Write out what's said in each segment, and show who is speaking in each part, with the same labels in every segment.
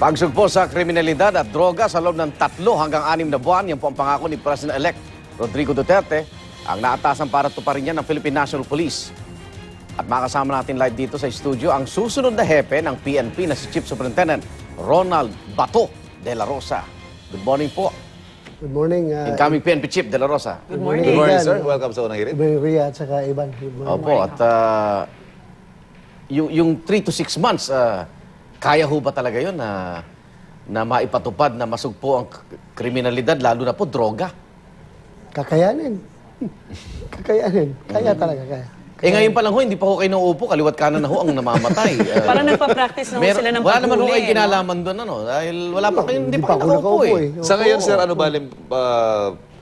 Speaker 1: Pagsugpo sa kriminalidad at droga sa loob ng 3 hanggang 6 na buwan, yan po ang pangako ni President-elect Rodrigo Duterte, ang naatasan para tuparin niya ng Philippine National Police. At makasama natin live dito sa studio ang susunod na hepe ng PNP na si Chief Superintendent Ronald Bato de la Rosa. Good morning po.
Speaker 2: Good morning.
Speaker 1: Incoming PNP Chief de la Rosa.
Speaker 2: Good morning.
Speaker 3: Good morning, sir. Welcome sa unang hirit.
Speaker 2: Good morning, Ria at saka Ivan. Good morning.
Speaker 1: Opo, at yung 3 to 6 months, kaya ho ba talaga yun na maipatupad na masugpo ang kriminalidad, lalo na po droga?
Speaker 2: Kakayanin. Kakayanin. Kaya talaga, kaya.
Speaker 1: Ngayon pa lang ho, hindi pa ho kayo nauupo, kaliwat kanan na ho ang namamatay.
Speaker 4: Parang nagpa-practice na ho sila ng
Speaker 1: wala naman ho
Speaker 4: paghuli,
Speaker 1: kayo kinalaman doon, ano? Dahil wala pa kayo, hindi pa kayo
Speaker 2: ako
Speaker 1: nakaupo eh.
Speaker 3: Sa ngayon, sir, ano ba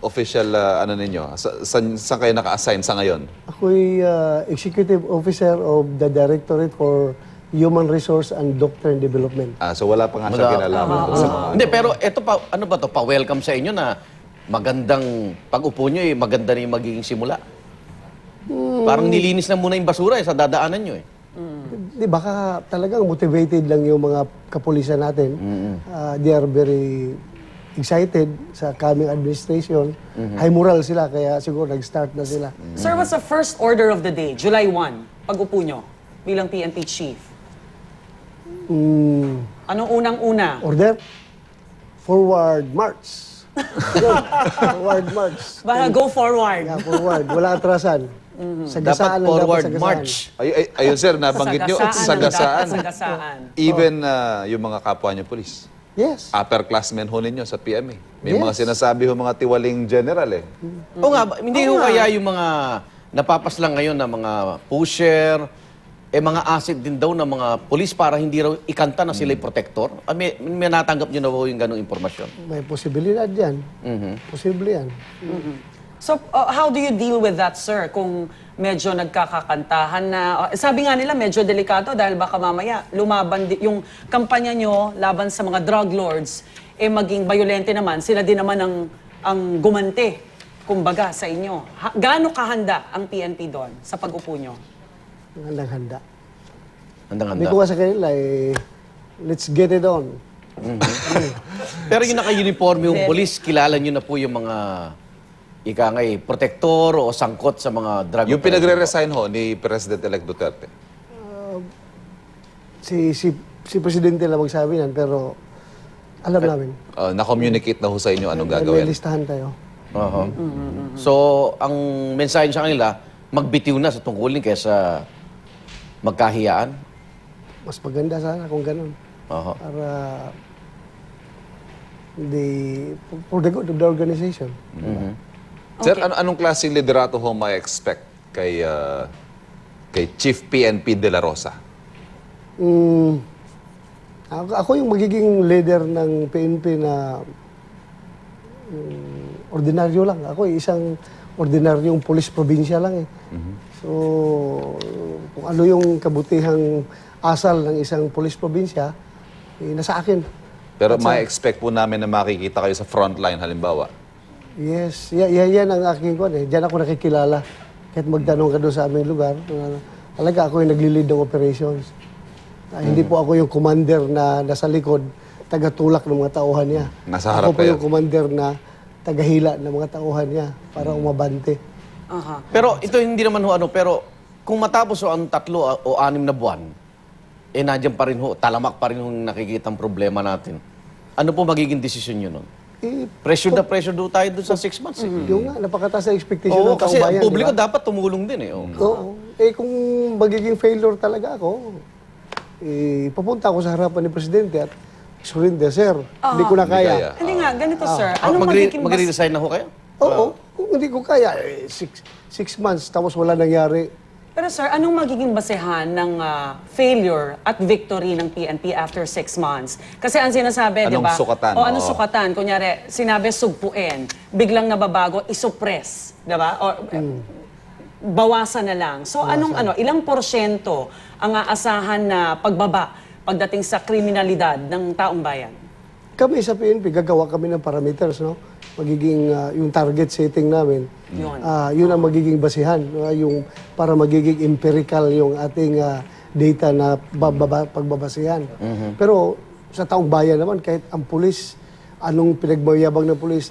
Speaker 3: official ano ninyo? Saan kayo naka-assign sa ngayon?
Speaker 2: Ako'y Executive Officer of the Directorate for Human Resource and Doctrine Development.
Speaker 3: So wala pa nga siya kinalaman doon sa mga...
Speaker 1: Hindi, pero ito pa, ano ba to? Pa-welcome sa inyo na magandang pag-upo nyo eh, maganda na yung magiging simula. Parang nilinis na muna yung basura eh, sa dadaanan nyo eh.
Speaker 2: Di baka talagang motivated lang yung mga kapulisan natin. They are very excited sa coming administration. High moral sila, kaya siguro nag-start na sila.
Speaker 4: Sir, what's the first order of the day? July 1, pag-upo nyo bilang PNP Chief. Anong unang-una?
Speaker 2: Order? Forward march. Forward march.
Speaker 4: Baka go forward.
Speaker 2: Yeah, forward. Wala atrasan.
Speaker 1: Dapat
Speaker 2: Sagasaan lang,
Speaker 1: forward
Speaker 2: sagasaan.
Speaker 1: march.
Speaker 3: Ayun, sir, nabanggit nyo, sagasaan.
Speaker 4: Sagasaan.
Speaker 3: Even yung mga kapwa nyo polis.
Speaker 2: Yes.
Speaker 3: Upperclassmen ho ninyo sa PMA. May mga sinasabi ho mga tiwaling general eh.
Speaker 1: O nga, hindi ho kaya yung mga napapaslang ngayon na mga pusher, mga asset din daw ng mga polis para hindi raw ikanta na sila'y protector? May natanggap nyo na po yung ganong impormasyon?
Speaker 2: May posibilidad yan. Posible yan.
Speaker 4: So, how do you deal with that, sir? Kung medyo nagkakakantahan na... sabi nga nila, medyo delikado dahil baka mamaya lumaban yung kampanya nyo laban sa mga drug lords, maging bayolente naman, sila din naman ang gumante, kumbaga, sa inyo. Gaano kahanda ang PNP doon sa pag-upo nyo?
Speaker 2: Handang-handa.
Speaker 1: Handang-handa.
Speaker 2: Hindi ko nga sa kanila let's get it on.
Speaker 1: Pero yung naka-uniforme yung polis, kilala nyo na po yung mga protector o sangkot sa mga drug.
Speaker 3: Yung pinagre-resign ho ni President-elect Duterte.
Speaker 2: Si Presidente lang magsabi yan, pero alam namin.
Speaker 3: Na-communicate na ho sa inyo anong
Speaker 2: May
Speaker 3: gagawin.
Speaker 2: listahan tayo.
Speaker 1: So, ang mensahe sa kanila, magbitiw na sa tungkulin kaysa magkahiyaan.
Speaker 2: Mas maganda sana kung ganun. Para for the good of the organization.
Speaker 3: Sir, anong klaseng liderato ho may expect kay Chief PNP de la Rosa?
Speaker 2: Ako yung magiging leader ng PNP na ordinaryo lang. Ako isang ordinaryong pulis probinsya lang eh. So, kung ano yung kabutihang asal ng isang pulis probinsya, nasa akin.
Speaker 3: Pero may expect po namin na makikita kayo sa frontline halimbawa.
Speaker 2: Yes, yan ang aking kwan eh. Diyan ako nakikilala. Kahit magtanong ka doon sa aming lugar, talaga ako yung nagli-lead ng operations. Hindi po ako yung commander na nasa likod, tagatulak ng mga tauhan niya.
Speaker 3: Nasa harap
Speaker 2: ako po
Speaker 3: kayo.
Speaker 2: yung commander na tagahila ng mga tauhan niya para umabante.
Speaker 1: Pero ito hindi naman ho pero kung matapos ho ang 3 o 6 na buwan, nandiyan pa rin ho, talamak pa rin yung nakikitang problema natin. Ano po magiging desisyon nyo nun? Pressure na pressure do tayo dun sa 6 months eh.
Speaker 2: Yung nga, napakataas na expectation
Speaker 1: Oo,
Speaker 2: ng
Speaker 1: kasi
Speaker 2: taong
Speaker 1: ang
Speaker 2: bayan.
Speaker 1: publiko
Speaker 2: diba?
Speaker 1: dapat tumulong din eh.
Speaker 2: Oo. Kung magiging failure talaga ako, papunta ako sa harapan ni Presidente at surrender, sir. Hindi ko na kaya.
Speaker 4: Hindi nga, ganito, sir. Anong magiging
Speaker 1: Magre-resign na ho kayo?
Speaker 2: Oo. Kung hindi ko kaya, 6 months tapos wala nangyari.
Speaker 4: Pero sir, anong magiging basehan ng failure at victory ng PNP after 6 months? Kasi ang sinasabi, di
Speaker 3: Anong
Speaker 4: ba?
Speaker 3: sukatan?
Speaker 4: O anong
Speaker 3: Oo.
Speaker 4: sukatan? Kunyari, sinabi sugpuin, biglang nababago, isuppress, di ba? O bawasan na lang. So ilang porsyento ang aasahan na pagbaba pagdating sa kriminalidad ng taong bayan?
Speaker 2: Kami sa PNP, gagawa kami ng parameters, no? Magiging yung target setting namin. Yun ang magiging basihan, yung para magiging empirical yung ating data na pagbabasihan. Pero sa taong bayan naman, kahit ang pulis, anong pinagmayabang ng pulis,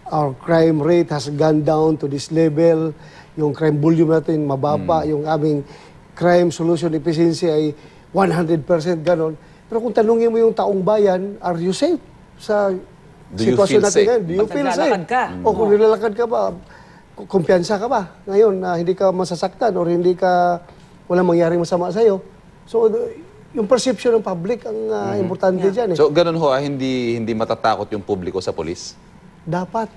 Speaker 2: our crime rate has gone down to this level, yung crime volume natin mababa, yung aming crime solution efficiency ay 100% ganon. Pero kung tanungin mo yung taong bayan, are you safe sa
Speaker 3: Do you
Speaker 2: sitwasyon
Speaker 3: feel
Speaker 2: natin
Speaker 3: safe?
Speaker 2: ngayon? Do you
Speaker 4: Pag
Speaker 2: feel
Speaker 4: naglalakad
Speaker 2: safe?
Speaker 4: ka.
Speaker 2: O kung nilalakad ka ba, kumpiyansa ka ba ngayon na hindi ka masasaktan or hindi ka walang mangyaring masama sa'yo? So, yung perception ng public ang importante dyan.
Speaker 3: So, ganun ho, hindi matatakot yung publiko sa polis?
Speaker 2: Dapat.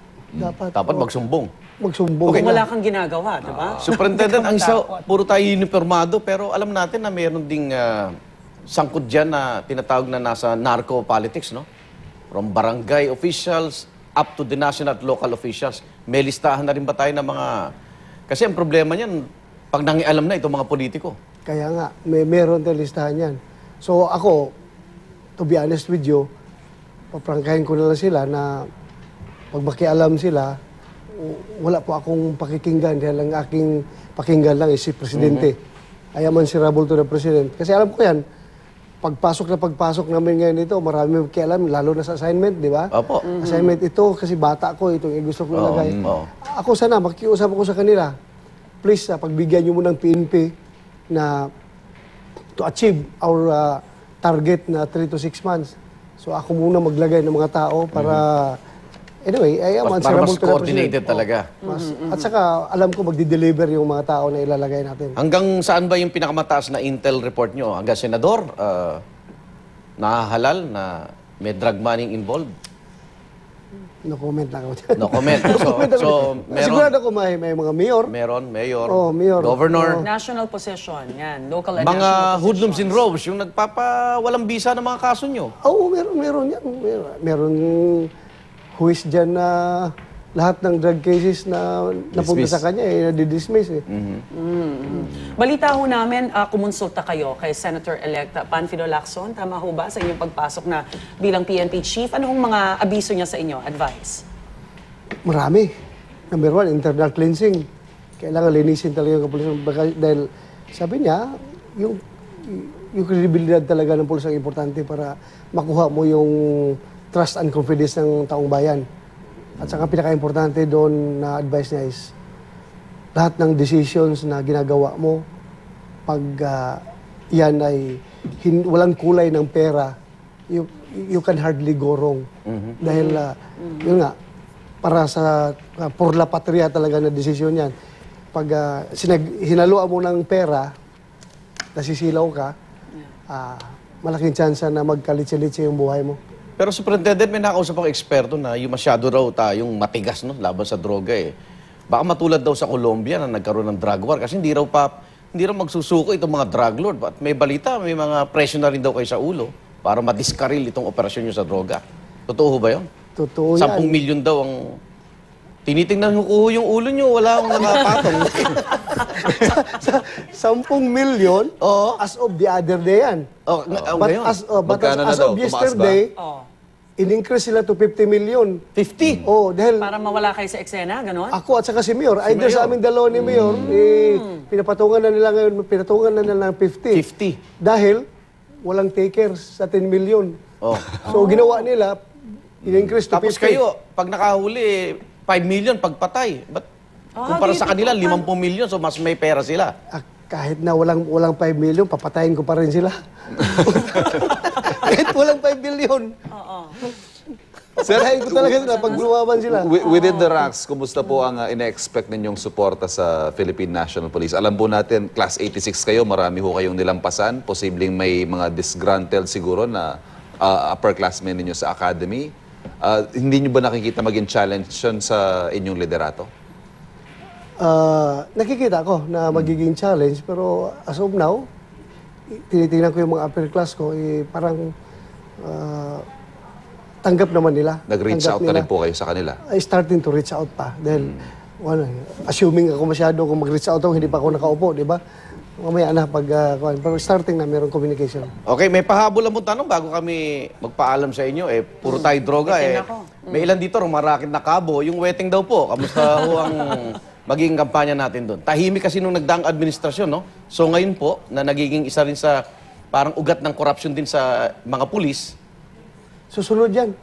Speaker 1: Dapat magsumbong.
Speaker 2: Magsumbong.
Speaker 4: Kung
Speaker 2: na.
Speaker 4: wala kang ginagawa, di ba?
Speaker 1: Superintendent, ang isa, puro tayo uniformado, pero alam natin na mayroon ding sangkot dyan na tinatawag na nasa narco politics, no? From barangay officials up to the national at local officials. May listahan na rin ba tayo ng mga... Kasi ang problema niyan, pag nangialam na itong mga politiko.
Speaker 2: Kaya nga, meron tayong listahan yan. So ako, to be honest with you, paprangkahin ko na lang sila na pag makialam sila, wala po akong pakikinggan dahil ang aking pakinggan lang is si Presidente. I am answerable to the President. Kasi alam ko yan, pagpasok namin ngayon ito, marami makialam, lalo na sa assignment, di ba?
Speaker 1: Opo.
Speaker 2: Assignment ito, kasi bata ko, ito yung gusto ko ilagay.
Speaker 1: oo.
Speaker 2: Ako sana, makiusap ako sa kanila. Please, pagbigyan nyo mo ng PNP na to achieve our target na 3 to 6 months. So ako muna maglagay ng mga tao para... Anyway, I am
Speaker 1: Para
Speaker 2: answerable
Speaker 1: mas
Speaker 2: to the
Speaker 1: coordinated
Speaker 2: President.
Speaker 1: talaga.
Speaker 2: At saka, alam ko magdi-deliver yung mga tao na ilalagay natin.
Speaker 1: Hanggang saan ba yung pinakamataas na intel report nyo? Hanggang senador? Nahahalal na may drug money involved?
Speaker 2: No comment lang ako dyan.
Speaker 1: No comment. So meron,
Speaker 2: Sigurado ko may mga mayor.
Speaker 1: mayor,
Speaker 2: Oh, mayor.
Speaker 1: governor,
Speaker 4: National position, yan. Local and
Speaker 1: mga
Speaker 4: national
Speaker 1: hoodlums in
Speaker 4: positions.
Speaker 1: robes, yung nagpapawalang bisa ng mga kaso nyo.
Speaker 2: Oo, meron yan. Meron huwis dyan na lahat ng drug cases na napunta
Speaker 3: Dismiss.
Speaker 2: sa kanya, nadidismiss eh.
Speaker 4: Balita ho namin, kumonsulta kayo kay Senator-elect Panfilo Lacson. Tama ho ba sa inyong pagpasok na bilang PNP chief? Ano hong mga abiso niya sa inyo? Advice?
Speaker 2: Marami. Number one, internal cleansing. Kailangan linisin talaga yung kapulisan. Dahil sabi niya, yung kredibilidad talaga ng pulis ang importante para makuha mo yung trust and confidence ng taong bayan. At saka pinaka-importante doon na advice niya is lahat ng decisions na ginagawa mo pag yan ay walang kulay ng pera, you can hardly go wrong. Dahil yun nga, para sa por la patria talaga na desisyon yan. Pag hinaluan mo ng pera, nasisilaw ka, malaking chance na magkalitsi-litsi yung buhay mo.
Speaker 1: Pero Superintendent, may nakausap akong eksperto na yung masyado raw tayong matigas no, laban sa droga eh. Baka matulad daw sa Colombia na nagkaroon ng drug war kasi hindi raw magsusuko itong mga drug lord. At may balita, may mga presyo na rin daw kayo sa ulo para madiskaril itong operasyon nyo sa droga. Totoo ba yun?
Speaker 2: Totoo
Speaker 1: 10
Speaker 2: yan.
Speaker 1: milyon daw ang... Tinitingnan ko yung ulo nyo, wala akong nakapatong.
Speaker 2: 10 million
Speaker 1: Oo.
Speaker 2: as of the other day yan. But
Speaker 1: ngayon,
Speaker 3: Magkano na
Speaker 2: as
Speaker 3: daw?
Speaker 2: of
Speaker 3: Tumaas
Speaker 2: yesterday,
Speaker 4: Oh.
Speaker 2: in-increase sila to 50 million.
Speaker 1: 50.
Speaker 2: Oh, dahil
Speaker 4: Para mawala kayo sa eksena, gano'n?
Speaker 2: ako at saka si Mayor, either
Speaker 1: Mayor.
Speaker 2: sa aming dalawa ni Mayor, pinapatungan na nila ngayon, pinatungan na nila ng 50.
Speaker 1: 50.
Speaker 2: Dahil walang takers sa 10 million.
Speaker 1: Oh.
Speaker 2: So ginawa nila, in-increase to
Speaker 1: Tapos
Speaker 2: 50.
Speaker 1: kayo, pag nakahuli, 5 million pagpatay. But kumpara sa kanila, 50 million, so mas may pera sila.
Speaker 2: Kahit na walang 5 million, papatayin ko pa rin sila. Kahit walang 5 million. Papatayin ko talaga sila pag lumaban sila.
Speaker 3: Within the ranks, kumusta po ang ina-expect ninyong suporta sa Philippine National Police? Alam po natin, Class 86 kayo, marami ho kayong nilampasan. Posibleng may mga disgruntled siguro na upperclassmen ninyo sa academy. Hindi nyo ba nakikita maging challenge yun sa inyong liderato?
Speaker 2: Nakikita ko na magiging challenge, pero as of now, tinitingnan ko yung mga upper class ko, parang tanggap naman nila.
Speaker 3: Nag-reach
Speaker 2: Tanggap
Speaker 3: out na rin
Speaker 2: nila.
Speaker 3: po kayo sa kanila?
Speaker 2: Ay, starting to reach out pa. Dahil, assuming ako masyado, kung mag-reach out ako, hindi pa ako nakaupo, di ba? Mamaya na pag, pero starting na, mayroong communication.
Speaker 1: Okay, may pahabol mo tanong bago kami magpaalam sa inyo. Eh, puro tayo droga.
Speaker 4: Wedding
Speaker 1: Eh.
Speaker 4: ako.
Speaker 1: May ilan dito, rumarakit na kabo. Yung wedding daw po, kamusta ho ang magiging kampanya natin doon? Tahimik kasi nung nagdaang administrasyon, no? So ngayon po, na nagiging isa rin sa parang ugat ng corruption din sa mga pulis,
Speaker 2: susunod yan.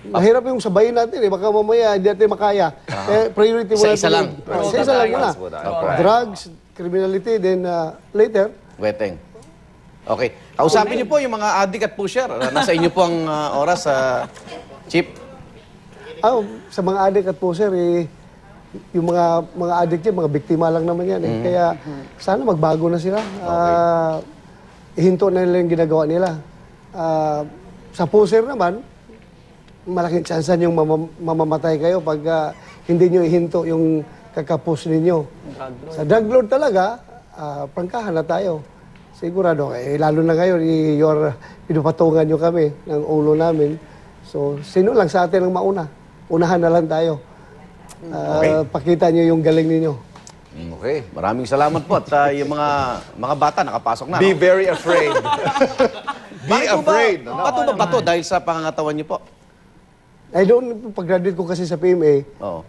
Speaker 2: Mahirap yung sabayin natin eh. Baka mamaya hindi natin makaya. Priority mo
Speaker 1: Isa-isa lang.
Speaker 2: Isa lang muna. Drugs, criminality, then later,
Speaker 1: Weteng. Okay. Kausapin niyo po yung mga addict at pusher. Nasa inyo po ang oras, Chief.
Speaker 2: sa mga addict at pusher, yung mga addict yan, mga biktima lang naman yan. Kaya sana magbago na sila. Ihinto na nila yung ginagawa nila. Sa pusher naman, malaking tsansan yung mamamatay kayo pag hindi nyo ihinto yung kakapos ninyo. Sa drug lord talaga, prangkahan na tayo. Sigurado, lalo na ngayon, pinupatungan nyo kami ng ulo namin. So, sino lang sa atin ang mauna? Unahan na lang tayo. Pakita nyo yung galing ninyo.
Speaker 1: Okay. Maraming salamat po. At yung mga bata nakapasok na.
Speaker 3: Be
Speaker 1: no?
Speaker 3: very afraid. Be
Speaker 1: Bakit po
Speaker 3: afraid.
Speaker 1: Ba, bato ba bato dahil sa pangangatawan niyo po?
Speaker 2: Doon, pag-graduate ko kasi sa PMA,
Speaker 1: Oo.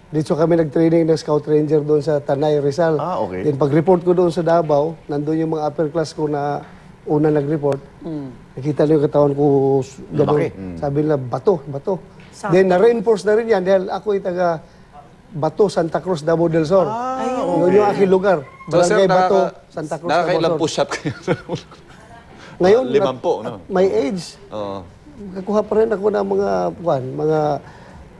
Speaker 2: dito kami nag-training ng Scout Ranger doon sa Tanay, Rizal.
Speaker 1: Okay.
Speaker 2: Then pag-report ko doon sa Davao, nandun yung mga upper class ko na una nag-report. Nakita na yung katawan ko
Speaker 1: Lumaki.
Speaker 2: gano'n. Sabi nila, bato. Then na-reinforce na rin yan dahil ako ay taga Bato, Santa Cruz, Davao del Sur. Yun yung aking lugar.
Speaker 3: So, sir,
Speaker 2: Barangay Bato, Santa Cruz, Davao
Speaker 3: nakakailang
Speaker 2: del Sur.
Speaker 3: push-up kayo?
Speaker 2: Ngayon,
Speaker 3: 50, no?
Speaker 2: my age,
Speaker 3: Oo.
Speaker 2: kakuha pa rin ako ng mga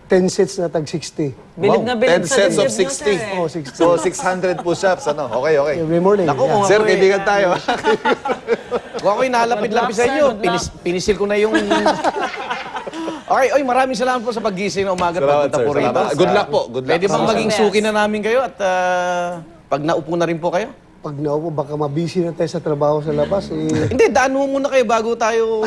Speaker 2: 10 sets na tag 60.
Speaker 4: Bilib na bilib
Speaker 3: 10
Speaker 4: sa
Speaker 3: sets of
Speaker 4: dibdib nyo,
Speaker 3: 60.
Speaker 4: sir, eh.
Speaker 2: Oh, 60.
Speaker 3: So, 600 push-ups, ano? Okay.
Speaker 2: Every morning.
Speaker 1: Naku,
Speaker 2: Yeah.
Speaker 1: kung
Speaker 3: Sir,
Speaker 1: ako
Speaker 3: kaibigan tayo.
Speaker 1: Kung ako'y nalapit-lapit sa
Speaker 4: Good luck,
Speaker 1: inyo,
Speaker 4: sir. Good luck.
Speaker 1: pinisil ko na yung... Okay, maraming salamat po sa paggising na umaga at
Speaker 3: Salamat,
Speaker 1: pagpunta
Speaker 3: sir.
Speaker 1: po rito.
Speaker 3: Salamat. Good luck po. Good luck.
Speaker 1: Pwede bang maging
Speaker 4: Best.
Speaker 1: suki na namin kayo at pag naupo na rin po kayo?
Speaker 2: Pag naupo, baka mabisi na tayo sa trabaho sa labas.
Speaker 1: Hindi, daan mo muna kayo bago tayo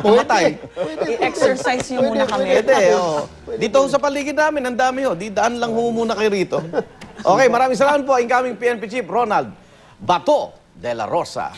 Speaker 1: pumatay.
Speaker 4: I-exercise nyo muna kami.
Speaker 1: Pwede, oh. Dito ho sa paligid namin, ang dami ho. Di daan lang ho muna kayo rito. Okay, maraming salamat po. Incoming PNP Chief Ronald Bato de la Rosa.